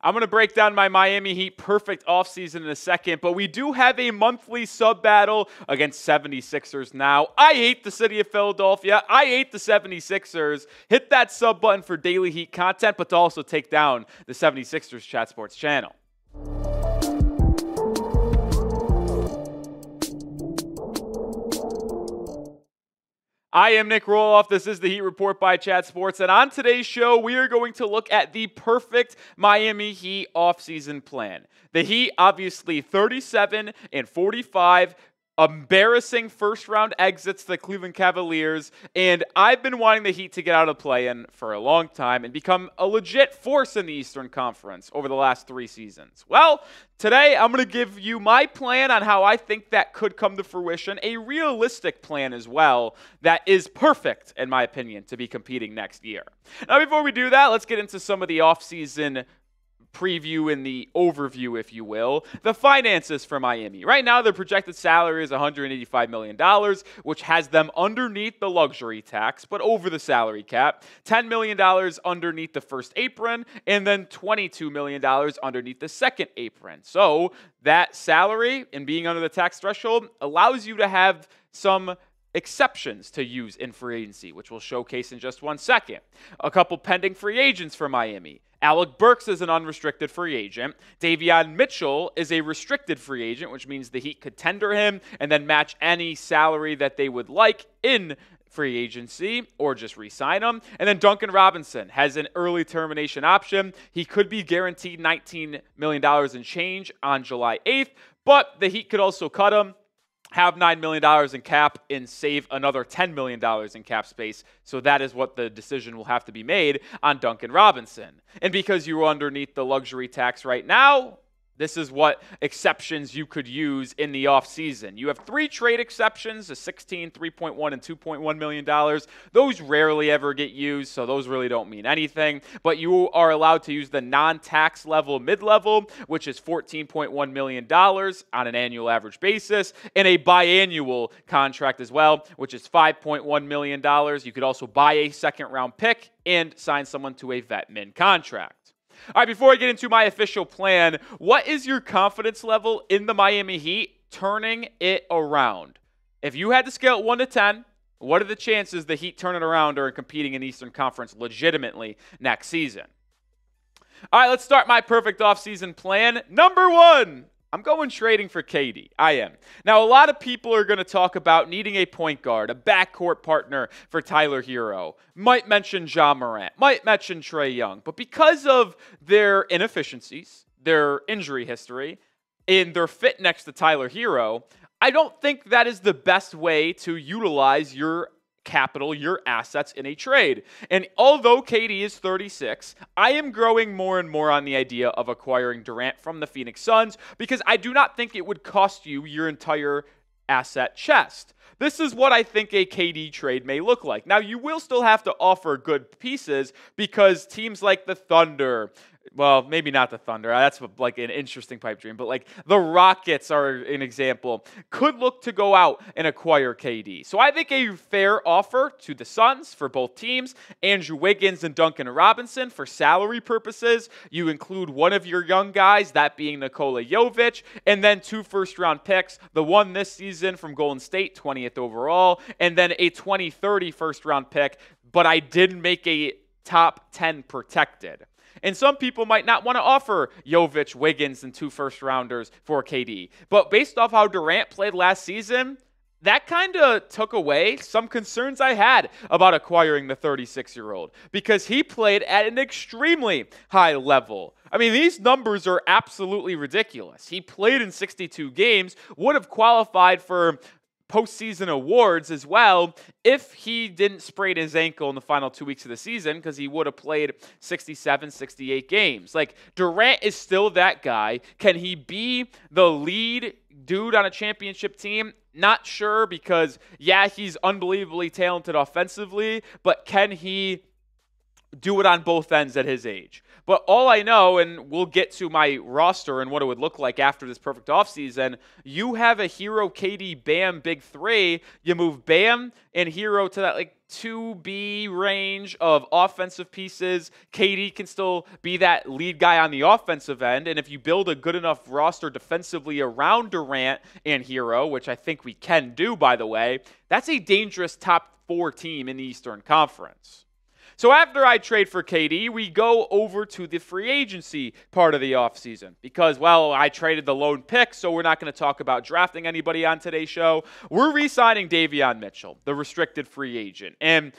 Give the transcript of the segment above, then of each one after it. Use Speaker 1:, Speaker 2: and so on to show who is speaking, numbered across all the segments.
Speaker 1: I'm going to break down my Miami Heat perfect offseason in a second, but we do have a monthly sub battle against 76ers now. I hate the city of Philadelphia. I hate the 76ers. Hit that sub button for daily Heat content, but to also take down the 76ers Chat Sports channel. I am Nic Rohloff. This is the Heat Report by Chat Sports, and on today's show, we are going to look at the perfect Miami Heat offseason plan. The Heat, obviously 37-45, embarrassing first-round exits to the Cleveland Cavaliers, and I've been wanting the Heat to get out of the play-in for a long time and become a legit force in the Eastern Conference over the last 3 seasons. Well, today I'm going to give you my plan on how I think that could come to fruition, a realistic plan as well that is perfect, in my opinion, to be competing next year. Now, before we do that, let's get into some of the offseason preview and the overview, if you will. The finances for Miami. Right now, their projected salary is $185 million, which has them underneath the luxury tax, but over the salary cap. $10 million underneath the first apron, and then $22 million underneath the second apron. So that salary and being under the tax threshold allows you to have some exceptions to use in free agency, which we'll showcase in just 1 second. A couple pending free agents for Miami. Alec Burks is an unrestricted free agent. Davion Mitchell is a restricted free agent, which means the Heat could tender him and then match any salary that they would like in free agency or just re-sign him. And then Duncan Robinson has an early termination option. He could be guaranteed $19 million in change on July 8th, but the Heat could also cut him, have $9 million in cap, and save another $10 million in cap space. So that is what the decision will have to be made on Duncan Robinson. And because you're underneath the luxury tax right now, this is what exceptions you could use in the offseason. You have 3 trade exceptions, a 16, 3.1, and $2.1 million. Those rarely ever get used, so those really don't mean anything. But you are allowed to use the non-tax level mid-level, which is $14.1 million on an annual average basis, and a biannual contract as well, which is $5.1 million. You could also buy a second-round pick and sign someone to a vet min contract. All right, before I get into my official plan, what is your confidence level in the Miami Heat turning it around? If you had to scale it 1 to 10, what are the chances the Heat turn it around or competing in the Eastern Conference legitimately next season? All right, let's start my perfect offseason plan. Number 1. I'm going trading for KD. I am. Now, a lot of people are going to talk about needing a point guard, a backcourt partner for Tyler Hero. Might mention Ja Morant. Might mention Trae Young. But because of their inefficiencies, their injury history, and their fit next to Tyler Hero, I don't think that is the best way to utilize your capital, your assets in a trade. And although KD is 36, I am growing more and more on the idea of acquiring Durant from the Phoenix Suns because I do not think it would cost you your entire asset chest. This is what I think a KD trade may look like. Now, you will still have to offer good pieces because teams like the Thunder, well, maybe not the Thunder. That's like an interesting pipe dream. But like the Rockets are an example. Could look to go out and acquire KD. So I think a fair offer to the Suns for both teams, Andrew Wiggins and Duncan Robinson for salary purposes. You include one of your young guys, that being Nikola Jovic, and then 2 first-round picks. The one this season from Golden State, 20th overall, and then a 2030 first-round pick. But I did make a top 10 protected. And some people might not want to offer Jovic, Wiggins, and 2 first-rounders for KD. But based off how Durant played last season, that kind of took away some concerns I had about acquiring the 36-year-old because he played at an extremely high level. I mean, these numbers are absolutely ridiculous. He played in 62 games, would have qualified for postseason awards as well if he didn't sprain his ankle in the final 2 weeks of the season because he would have played 67, 68 games. Like, Durant is still that guy. Can he be the lead dude on a championship team? Not sure because, yeah, he's unbelievably talented offensively, but can he do it on both ends at his age? But all I know, and we'll get to my roster and what it would look like after this perfect offseason, you have a Hero, KD, Bam, big three. You move Bam and Hero to that like 2B range of offensive pieces. KD can still be that lead guy on the offensive end, and if you build a good enough roster defensively around Durant and Hero, which I think we can do, by the way, that's a dangerous top 4 team in the Eastern Conference. So after I trade for KD, we go over to the free agency part of the offseason because, well, I traded the lone pick, so we're not going to talk about drafting anybody on today's show. We're re-signing Davion Mitchell, the restricted free agent. And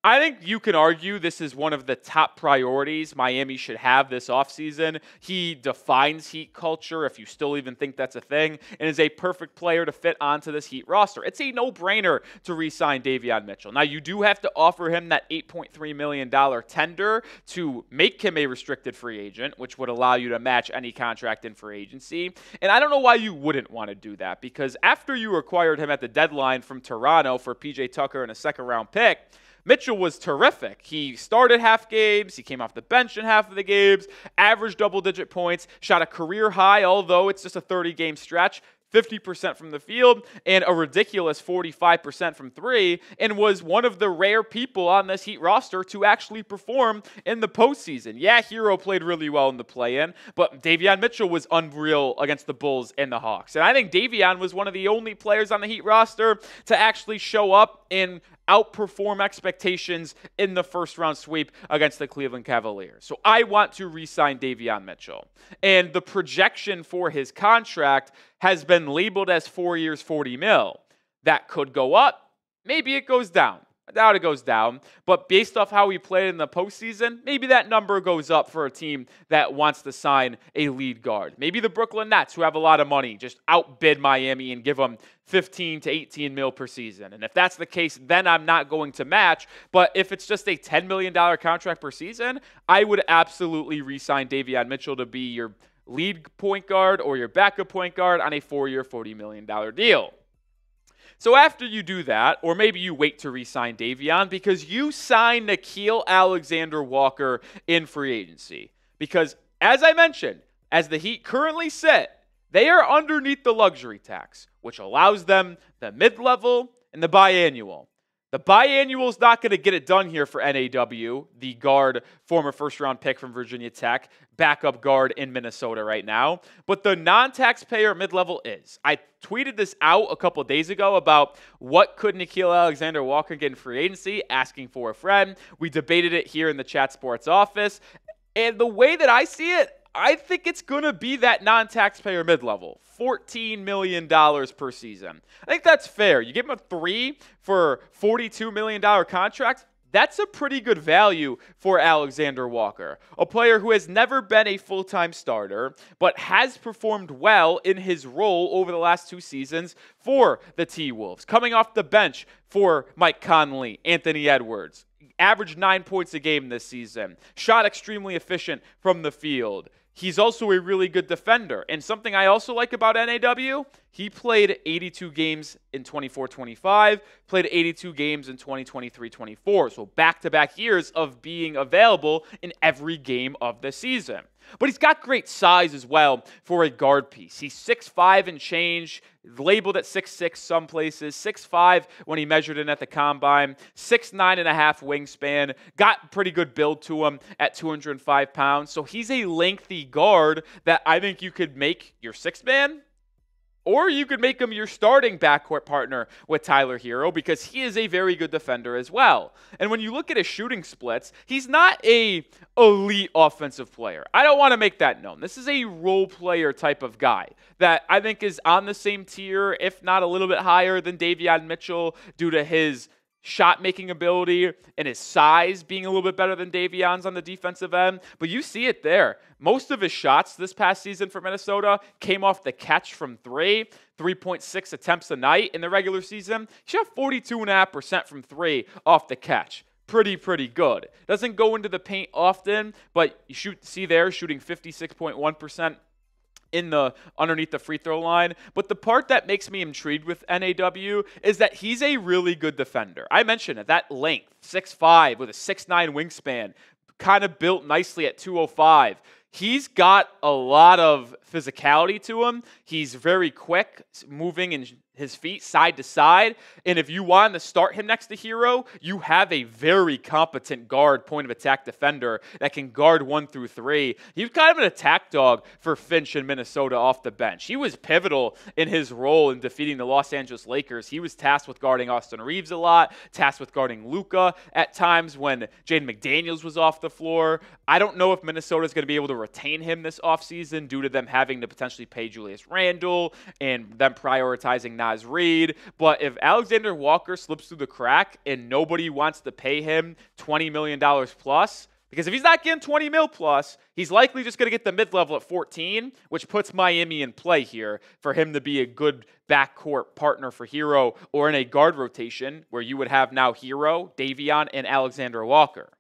Speaker 1: I think you can argue this is one of the top priorities Miami should have this offseason. He defines Heat culture, if you still even think that's a thing, and is a perfect player to fit onto this Heat roster. It's a no-brainer to re-sign Davion Mitchell. Now, you do have to offer him that $8.3 million tender to make him a restricted free agent, which would allow you to match any contract in free agency. And I don't know why you wouldn't want to do that, because after you acquired him at the deadline from Toronto for PJ Tucker and a second-round pick, Mitchell was terrific. He started half games, he came off the bench in half of the games, averaged double-digit points, shot a career high, although it's just a 30-game stretch, 50% from the field, and a ridiculous 45% from 3, and was one of the rare people on this Heat roster to actually perform in the postseason. Yeah, Hero played really well in the play-in, but Davion Mitchell was unreal against the Bulls and the Hawks. And I think Davion was one of the only players on the Heat roster to actually show up and outperform expectations in the first-round sweep against the Cleveland Cavaliers. So I want to re-sign Davion Mitchell. And the projection for his contract has been labeled as 4 years, $40 million. That could go up. Maybe it goes down. I doubt it goes down, but based off how he played in the postseason, maybe that number goes up for a team that wants to sign a lead guard. Maybe the Brooklyn Nets, who have a lot of money, just outbid Miami and give them 15 to 18 mil per season. And if that's the case, then I'm not going to match. But if it's just a $10 million contract per season, I would absolutely re-sign Davion Mitchell to be your lead point guard or your backup point guard on a 4-year, $40 million deal. So after you do that, or maybe you wait to re-sign Davion because you sign Nickeil Alexander-Walker in free agency. Because, as I mentioned, as the Heat currently sit, they are underneath the luxury tax, which allows them the mid-level and the biannual. The biannual is not going to get it done here for NAW, the guard, former first-round pick from Virginia Tech, backup guard in Minnesota right now. But the non-taxpayer mid-level is. I tweeted this out a couple days ago about what could Nickeil Alexander-Walker get in free agency, asking for a friend. We debated it here in the Chat Sports office. And the way that I see it, I think it's going to be that non-taxpayer mid-level, $14 million per season. I think that's fair. You give him a 3 for $42 million contract. That's a pretty good value for Alexander Walker, a player who has never been a full-time starter, but has performed well in his role over the last 2 seasons for the T-Wolves, coming off the bench for Mike Conley, Anthony Edwards. Averaged 9 points a game this season. Shot extremely efficient from the field. He's also a really good defender. And something I also like about NAW, he played 82 games in 24-25, played 82 games in 2023-24. So back-to-back years of being available in every game of the season. But he's got great size as well for a guard piece. He's 6'5" and change, labeled at 6'6" some places, 6'5" when he measured in at the combine, 6'9" and a half wingspan, got pretty good build to him at 205 pounds. So he's a lengthy guard that I think you could make your sixth man, or you could make him your starting backcourt partner with Tyler Hero because he is a very good defender as well. And when you look at his shooting splits, he's not a elite offensive player. I don't want to make that known. This is a role player type of guy that I think is on the same tier, if not a little bit higher than Davion Mitchell due to his shot-making ability and his size being a little bit better than Davion's on the defensive end. But you see it there. Most of his shots this past season for Minnesota came off the catch from 3.6 attempts a night in the regular season. He shot 42.5% from 3 off the catch. Pretty good. Doesn't go into the paint often, but you see there shooting 56.1% in the underneath the free throw line. But the part that makes me intrigued with NAW is that he's a really good defender. I mentioned it, that length, 6'5" with a 6'9" wingspan, kind of built nicely at 205. He's got a lot of physicality to him. He's very quick, moving and his feet side to side. And if you want to start him next to Hero, you have a very competent guard, point of attack defender that can guard 1 through 3. He was kind of an attack dog for Finch in Minnesota off the bench. He was pivotal in his role in defeating the Los Angeles Lakers. He was tasked with guarding Austin Reeves a lot, tasked with guarding Luka at times when Jaden McDaniels was off the floor. I don't know if Minnesota is going to be able to retain him this offseason due to them having to potentially pay Julius Randle and them prioritizing Naz Reid. But if Alexander-Walker slips through the crack and nobody wants to pay him $20 million plus, because if he's not getting $20 million plus, he's likely just going to get the mid-level at 14, which puts Miami in play here for him to be a good backcourt partner for Hero, or in a guard rotation where you would have now Hero, Davion, and Alexander-Walker.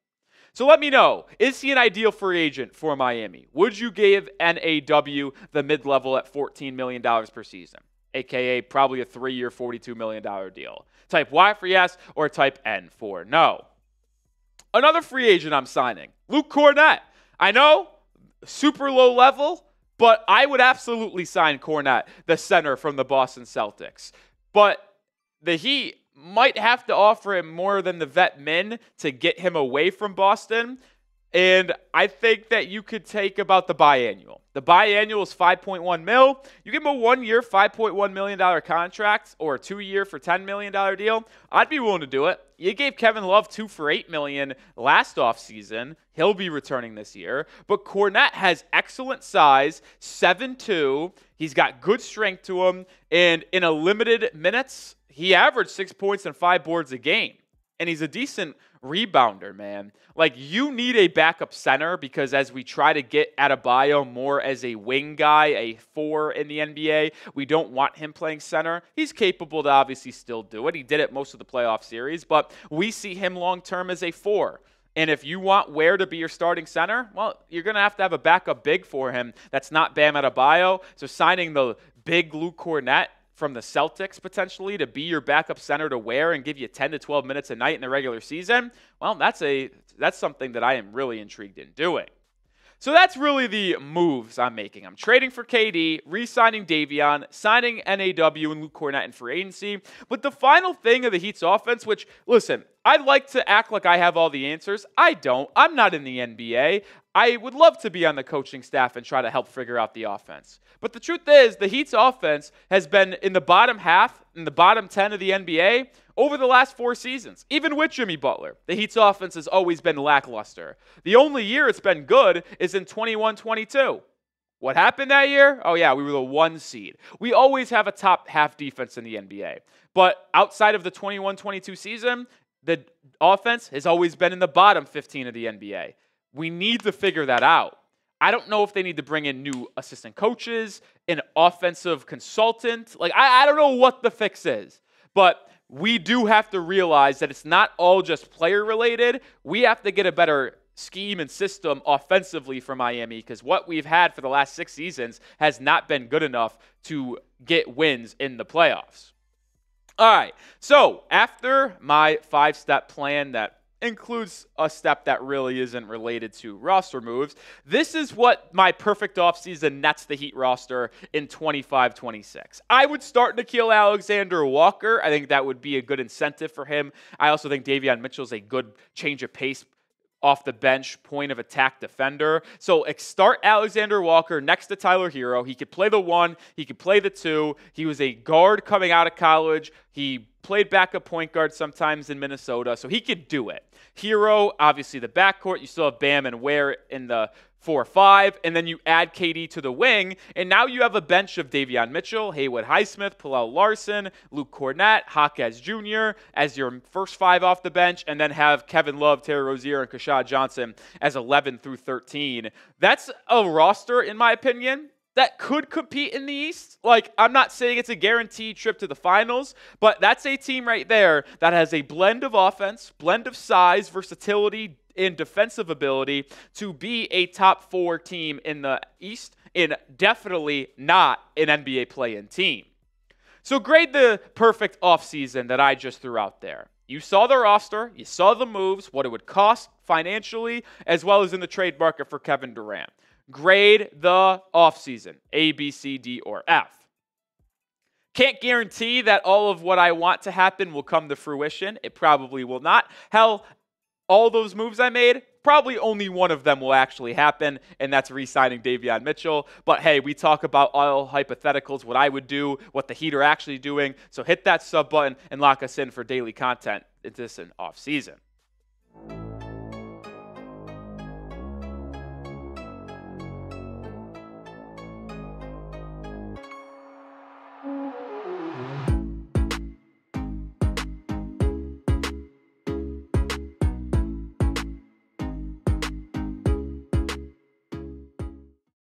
Speaker 1: So let me know, is he an ideal free agent for Miami? Would you give NAW the mid-level at $14 million per season, a.k.a. probably a 3-year, $42 million deal? Type Y for yes, or type N for no. Another free agent I'm signing, Luke Kornet. I know, super low level, but I would absolutely sign Cornet, the center from the Boston Celtics. But the Heat might have to offer him more than the vet min to get him away from Boston. And I think that you could take about the biannual. The biannual is $5.1 million. You give him a 1-year, $5.1 million contract or a 2-year for $10 million deal. I'd be willing to do it. You gave Kevin Love 2 for $8 million last offseason. He'll be returning this year. But Kornet has excellent size, 7'2". He's got good strength to him. And in a limited minutes, he averaged 6 points and 5 boards a game. And he's a decent rebounder, man. Like, you need a backup center because as we try to get Adebayo more as a wing guy, a 4 in the NBA, we don't want him playing center. He's capable to obviously still do it. He did it most of the playoff series, but we see him long-term as a 4. And if you want Ware to be your starting center, well, you're going to have a backup big for him that's not Bam Adebayo. So signing the big Luke Kornet from the Celtics potentially to be your backup center to Ware and give you 10 to 12 minutes a night in the regular season, well, that's something that I am really intrigued in doing. So that's really the moves I'm making. I'm trading for KD, re-signing Davion, signing NAW and Luke Kornet in free agency. But the final thing of the Heat's offense, which, listen, I'd like to act like I have all the answers. I don't. I'm not in the NBA. I would love to be on the coaching staff and try to help figure out the offense. But the truth is, the Heat's offense has been in the bottom half, in the bottom 10 of the NBA over the last 4 seasons. Even with Jimmy Butler, the Heat's offense has always been lackluster. The only year it's been good is in 21-22. What happened that year? Oh yeah, we were the 1 seed. We always have a top half defense in the NBA. But outside of the 21-22 season, the offense has always been in the bottom 15 of the NBA. We need to figure that out. I don't know if they need to bring in new assistant coaches, an offensive consultant. Like, I don't know what the fix is. But we do have to realize that it's not all just player related. We have to get a better scheme and system offensively for Miami because what we've had for the last 6 seasons has not been good enough to get wins in the playoffs. All right, so after my 5-step plan that includes a step that really isn't related to roster moves, this is what my perfect offseason nets the Heat roster in 25-26. I would start Nickeil Alexander-Walker. I think that would be a good incentive for him. I also think Davion Mitchell is a good change of pace off the bench, point of attack defender. So start Alexander-Walker next to Tyler Hero. He could play the 1, he could play the 2. He was a guard coming out of college. He played backup point guard sometimes in Minnesota, so he could do it. Hero, obviously the backcourt. You still have Bam and Ware in the 4-5, and then you add KD to the wing, and now you have a bench of Davion Mitchell, Haywood Highsmith, Paolo Larson, Luke Kornet, Hawkes Jr. as your first 5 off the bench, and then have Kevin Love, Terry Rozier, and Kashad Johnson as 11 through 13. That's a roster, in my opinion, that could compete in the East. Like, I'm not saying it's a guaranteed trip to the finals, but that's a team right there that has a blend of offense, blend of size, versatility, and defensive ability to be a top 4 team in the East and definitely not an NBA play-in team. So grade the perfect offseason that I just threw out there. You saw the roster, you saw the moves, what it would cost financially, as well as in the trade market for Kevin Durant. Grade the offseason, A, B, C, D, or F. Can't guarantee that all of what I want to happen will come to fruition. It probably will not. Hell, all those moves I made, probably only one of them will actually happen, and that's re-signing Davion Mitchell. But hey, we talk about all hypotheticals, what I would do, what the Heat are actually doing. So hit that sub button and lock us in for daily content this off season.